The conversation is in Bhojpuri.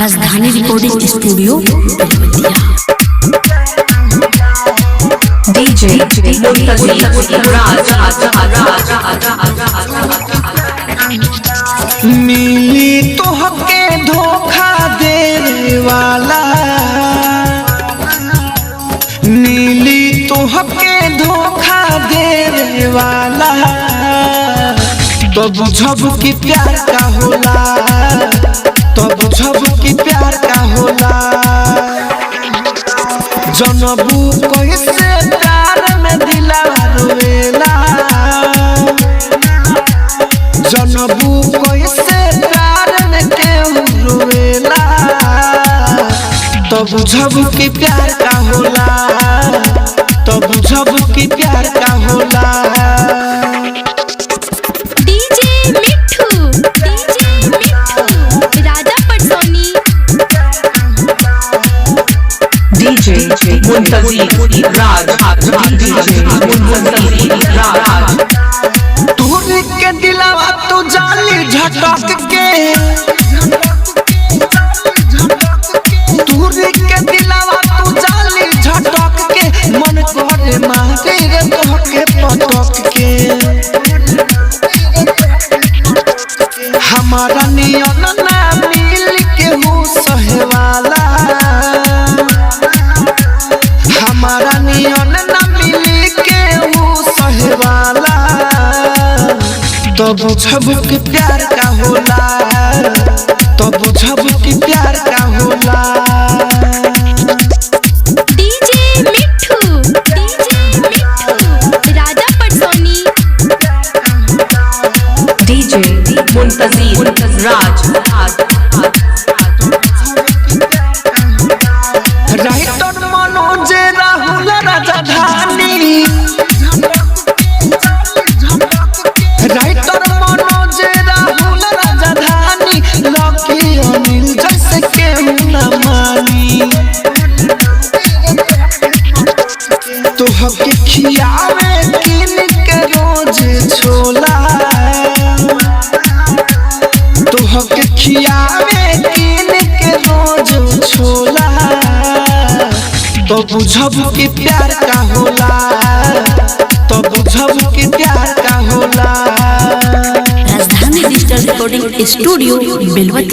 राजधानी रिकॉर्डिंग स्टूडियो बेलवतिया। डीजे मिली तोहके धोखा देने वाला, नीली तोहके धोखा देने वाला, तो बुझब कि प्यार का होला, तो बुझब कि प्यार का होला। जनबू कैसे प्यार में दिलवा रोएला, जनबू कैसे प्यार में केहू रोएला, तो बुझब कि प्यार का होला, तो बुझब कि प्यार का होला। डीजे मिठू राजा पटसोनी। डीजे मुंतज़िर राज दूर के दिलवा तो जाली झटक के, दूर के दिलवा तो जाली झटक के, मन करे मारे रे तोहके पटक के। हमारा नियन ना मिल के हो सहे वाला, हमारा नियन ना मिल के हो सहे वाला, तो बुझब कि प्यार का होला, तो बुझब कि प्यार का होला। डीजे मिठू राजा पटसोनी। डीजे मुंतज़िर राज राइटर मनोज राहुल राजधानी, राइटर मनोज राहुल राजधानी, लकी अनिल जैसे केहू न मानी। तोहके खियावे किन के रोज छोला, तोहके खियावे किन के रोज छोला, तो बुझब कि प्यार का होला, तो बुझब कि प्यार का होला। राजधानी डिजिटल रिकॉर्डिंग स्टूडियो बेलवतिया।